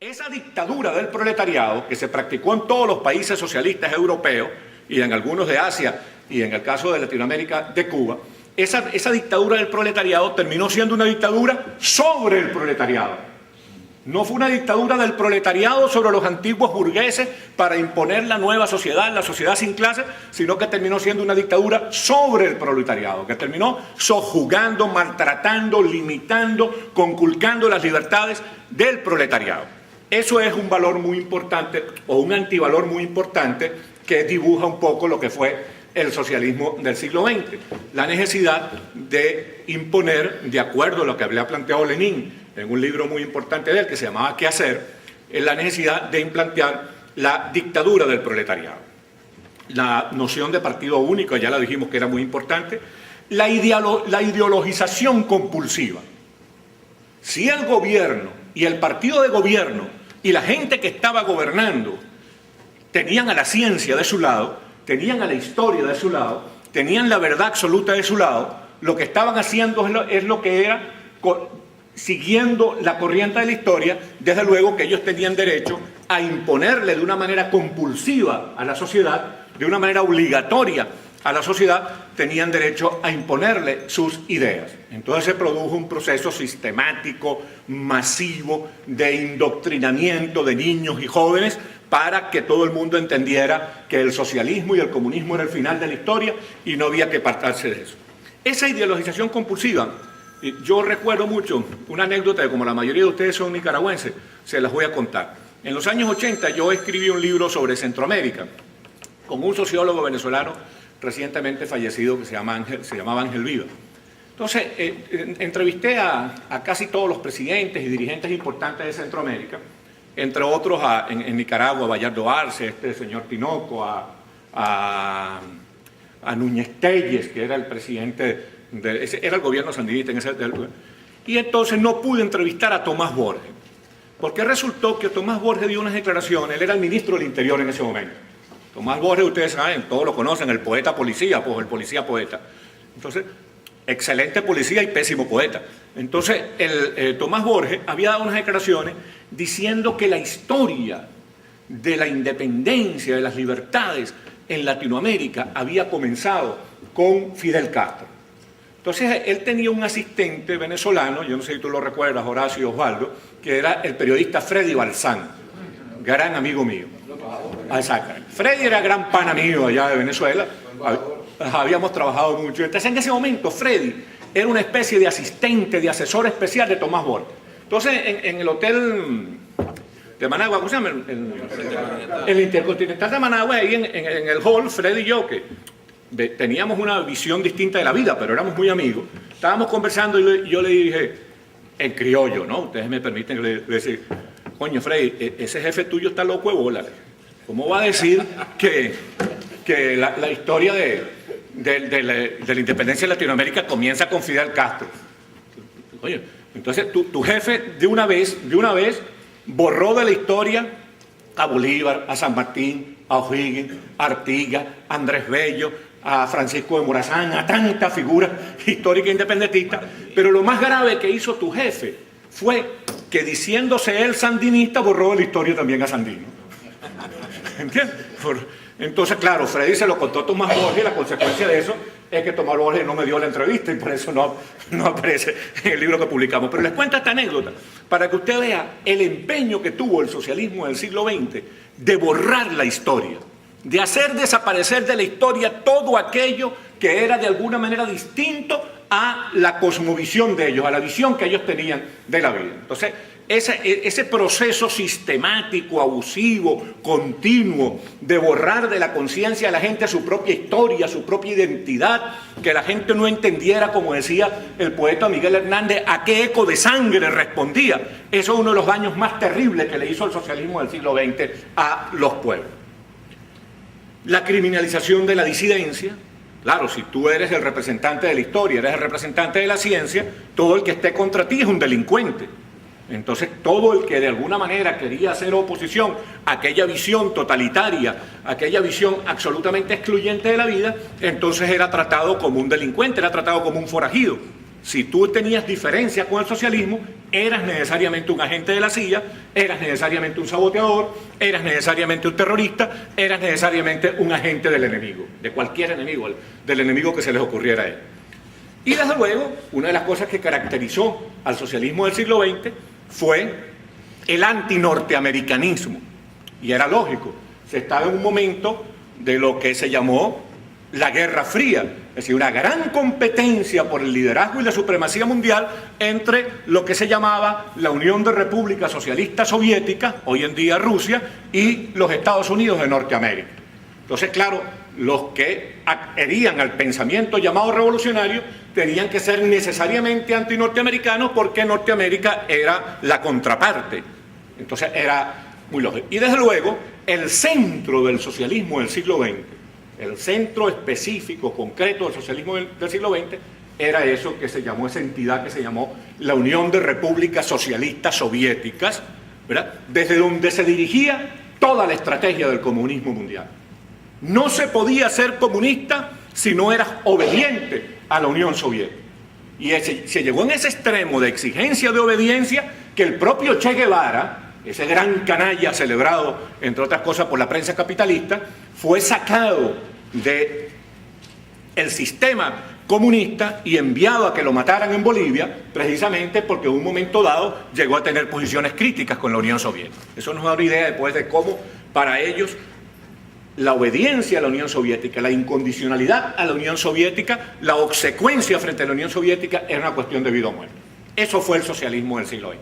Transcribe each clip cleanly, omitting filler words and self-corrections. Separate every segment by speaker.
Speaker 1: Esa dictadura del proletariado que se practicó en todos los países socialistas europeos y en algunos de Asia y en el caso de Latinoamérica, de Cuba, esa dictadura del proletariado terminó siendo una dictadura sobre el proletariado. No fue una dictadura del proletariado sobre los antiguos burgueses para imponer la nueva sociedad, la sociedad sin clases, sino que terminó siendo una dictadura sobre el proletariado, que terminó sojuzgando, maltratando, limitando, conculcando las libertades del proletariado. Eso es un valor muy importante o un antivalor muy importante que dibuja un poco lo que fue el socialismo del siglo XX. La necesidad de imponer, de acuerdo a lo que había planteado Lenin en un libro muy importante de él que se llamaba ¿Qué hacer?, la necesidad de implantar la dictadura del proletariado. La noción de partido único, ya la dijimos que era muy importante. La ideologización compulsiva. Si el gobierno y el partido de gobierno y la gente que estaba gobernando tenían a la ciencia de su lado, tenían a la historia de su lado, tenían la verdad absoluta de su lado, lo que estaban haciendo es lo que era, siguiendo la corriente de la historia. Desde luego que ellos tenían derecho a imponerle de una manera compulsiva a la sociedad, de una manera obligatoria a la sociedad, tenían derecho a imponerle sus ideas. Entonces se produjo un proceso sistemático, masivo, de indoctrinamiento de niños y jóvenes para que todo el mundo entendiera que el socialismo y el comunismo era el final de la historia y no había que apartarse de eso. Esa ideologización compulsiva, yo recuerdo mucho una anécdota de como la mayoría de ustedes son nicaragüenses, se las voy a contar. En los años 80 yo escribí un libro sobre Centroamérica con un sociólogo venezolano recientemente fallecido que se llamaba Ángel Viva. Entonces, entrevisté a casi todos los presidentes y dirigentes importantes de Centroamérica, entre otros en Nicaragua, Bayardo Arce, este señor Tinoco, a Núñez Telles, que era el presidente, era el gobierno sandinista en ese lugar. Y entonces no pude entrevistar a Tomás Borges, porque resultó que Tomás Borges dio unas declaraciones, él era el ministro del Interior en ese momento. Tomás Borges, ustedes saben, todos lo conocen, el poeta policía, pues el policía poeta. Entonces, excelente policía y pésimo poeta. Entonces, Tomás Borges había dado unas declaraciones diciendo que la historia de la independencia, de las libertades en Latinoamérica había comenzado con Fidel Castro. Entonces, él tenía un asistente venezolano, yo no sé si tú lo recuerdas, Horacio Osvaldo, que era el periodista Freddy Balzán, gran amigo mío. Exacto. Freddy era gran pana mío allá de Venezuela, habíamos trabajado mucho. Entonces, en ese momento, Freddy era una especie de asistente, de asesor especial de Tomás Borges. Entonces, en el hotel de Managua, ¿cómo se llama? El Intercontinental de Managua, ahí en el hall, Freddy y yo, que teníamos una visión distinta de la vida, pero éramos muy amigos, estábamos conversando y yo le dije, en criollo, ¿no? Ustedes me permiten decir, coño, Freddy, ese jefe tuyo está loco de bola. ¿Cómo va a decir que la historia de la independencia de Latinoamérica comienza con Fidel Castro? Oye, entonces tu jefe de una vez borró de la historia a Bolívar, a San Martín, a O'Higgins, a Artigas, a Andrés Bello, a Francisco de Morazán, a tantas figuras históricas independentistas, pero lo más grave que hizo tu jefe fue que, diciéndose él sandinista, borró de la historia también a Sandino. ¿Entiendes? Entonces, claro, Freddy se lo contó a Tomás Borges y la consecuencia de eso es que Tomás Borges no me dio la entrevista y por eso no aparece en el libro que publicamos. Pero les cuento esta anécdota para que usted vea el empeño que tuvo el socialismo del siglo XX de borrar la historia, de hacer desaparecer de la historia todo aquello que era de alguna manera distinto a la cosmovisión de ellos, a la visión que ellos tenían de la vida. Entonces, ese proceso sistemático, abusivo, continuo, de borrar de la conciencia de la gente su propia historia, su propia identidad, que la gente no entendiera, como decía el poeta Miguel Hernández, a qué eco de sangre respondía. Eso es uno de los daños más terribles que le hizo el socialismo del siglo XX a los pueblos. La criminalización de la disidencia. Claro, si tú eres el representante de la historia, eres el representante de la ciencia, todo el que esté contra ti es un delincuente. Entonces, todo el que de alguna manera quería hacer oposición a aquella visión totalitaria, a aquella visión absolutamente excluyente de la vida, entonces era tratado como un delincuente, era tratado como un forajido. Si tú tenías diferencia con el socialismo, eras necesariamente un agente de la CIA, eras necesariamente un saboteador, eras necesariamente un terrorista, eras necesariamente un agente del enemigo, de cualquier enemigo, del enemigo que se les ocurriera a él. Y desde luego, una de las cosas que caracterizó al socialismo del siglo XX fue el antinorteamericanismo. Y era lógico, se estaba en un momento de lo que se llamó la Guerra Fría, es decir, una gran competencia por el liderazgo y la supremacía mundial entre lo que se llamaba la Unión de Repúblicas Socialistas Soviéticas, hoy en día Rusia, y los Estados Unidos de Norteamérica. Entonces, claro, los que adherían al pensamiento llamado revolucionario tenían que ser necesariamente antinorteamericanos porque Norteamérica era la contraparte. Entonces era muy lógico. Y desde luego, el centro del socialismo del siglo XX, el centro específico, concreto del socialismo del siglo XX, era eso que se llamó, esa entidad que se llamó la Unión de Repúblicas Socialistas Soviéticas, ¿verdad? Desde donde se dirigía toda la estrategia del comunismo mundial. No se podía ser comunista si no eras obediente a la Unión Soviética. Y se llegó en ese extremo de exigencia de obediencia que el propio Che Guevara, ese gran canalla celebrado, entre otras cosas, por la prensa capitalista, fue sacado del sistema comunista y enviado a que lo mataran en Bolivia, precisamente porque en un momento dado llegó a tener posiciones críticas con la Unión Soviética. Eso nos da una idea después de cómo para ellos la obediencia a la Unión Soviética, la incondicionalidad a la Unión Soviética, la obsecuencia frente a la Unión Soviética era una cuestión de vida o muerte. Eso fue el socialismo del siglo XX.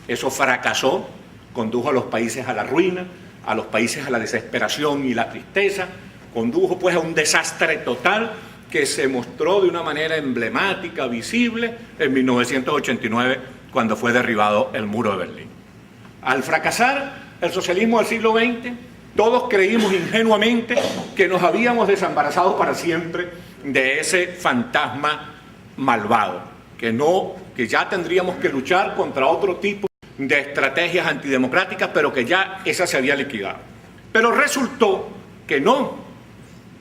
Speaker 1: Eso fracasó, condujo a los países a la ruina, a los países a la desesperación y la tristeza, condujo pues a un desastre total que se mostró de una manera emblemática, visible, en 1989, cuando fue derribado el muro de Berlín. Al fracasar el socialismo del siglo XX, todos creímos ingenuamente que nos habíamos desembarazado para siempre de ese fantasma malvado, que ya tendríamos que luchar contra otro tipo de estrategias antidemocráticas, pero que ya esa se había liquidado. Pero resultó que no,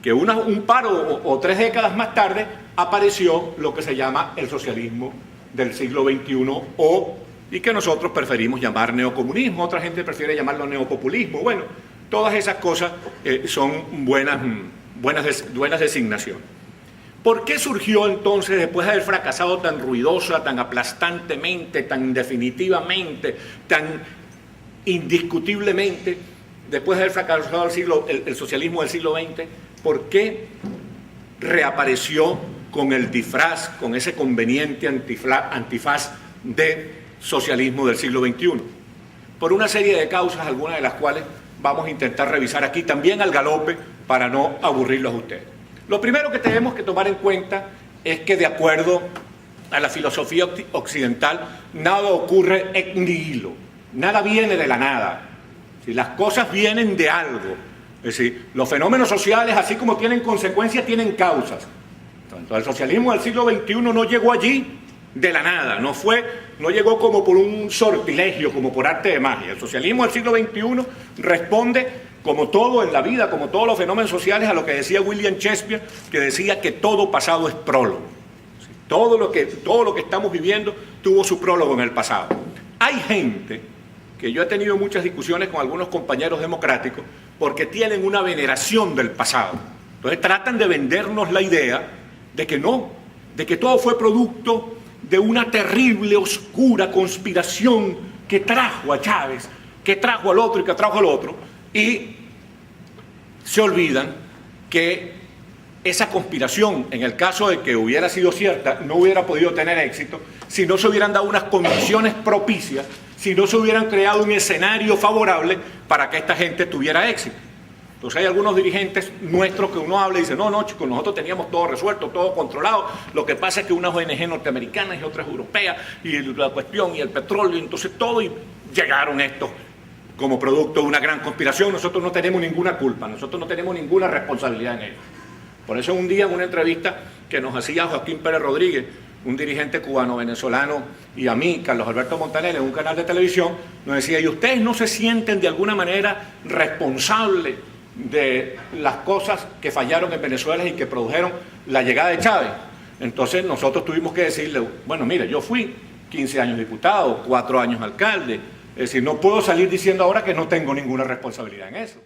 Speaker 1: que un par o 3 décadas más tarde apareció lo que se llama el socialismo del siglo XXI y que nosotros preferimos llamar neocomunismo, otra gente prefiere llamarlo neopopulismo. Bueno, todas esas cosas son buenas designaciones. ¿Por qué surgió entonces, después de haber fracasado tan ruidosa, tan aplastantemente, tan definitivamente, tan indiscutiblemente, después de haber fracasado el socialismo del siglo XX, por qué reapareció con el disfraz, con ese conveniente antifaz de socialismo del siglo XXI? Por una serie de causas, algunas de las cuales vamos a intentar revisar aquí también al galope para no aburrirlos a ustedes. Lo primero que tenemos que tomar en cuenta es que, de acuerdo a la filosofía occidental, nada ocurre ex nihilo, nada viene de la nada. Si las cosas vienen de algo, es decir, los fenómenos sociales, así como tienen consecuencias, tienen causas. Entonces, el socialismo del siglo XXI no llegó allí de la nada, no llegó como por un sortilegio, como por arte de magia. El socialismo del siglo XXI responde, como todo en la vida, como todos los fenómenos sociales, a lo que decía William Shakespeare, que decía que todo pasado es prólogo. Todo lo que estamos viviendo tuvo su prólogo en el pasado. Hay gente que yo he tenido muchas discusiones con algunos compañeros democráticos porque tienen una veneración del pasado. Entonces tratan de vendernos la idea de que no, de que todo fue producto de una terrible, oscura conspiración que trajo a Chávez, que trajo al otro y que trajo al otro, y se olvidan que esa conspiración, en el caso de que hubiera sido cierta, no hubiera podido tener éxito si no se hubieran dado unas condiciones propicias, si no se hubieran creado un escenario favorable para que esta gente tuviera éxito. Entonces hay algunos dirigentes nuestros que uno habla y dice, no chicos, nosotros teníamos todo resuelto, todo controlado, lo que pasa es que unas ONG norteamericanas y otras europeas, y la cuestión, y el petróleo, entonces todo, y llegaron estos como producto de una gran conspiración. Nosotros no tenemos ninguna culpa, nosotros no tenemos ninguna responsabilidad en ello. Por eso un día en una entrevista que nos hacía Joaquín Pérez Rodríguez, un dirigente cubano-venezolano, y a mí, Carlos Alberto Montaner, en un canal de televisión, nos decía: ¿y ustedes no se sienten de alguna manera responsables de las cosas que fallaron en Venezuela y que produjeron la llegada de Chávez? Entonces nosotros tuvimos que decirle: bueno, mire, yo fui 15 años diputado, 4 años alcalde, es decir, no puedo salir diciendo ahora que no tengo ninguna responsabilidad en eso.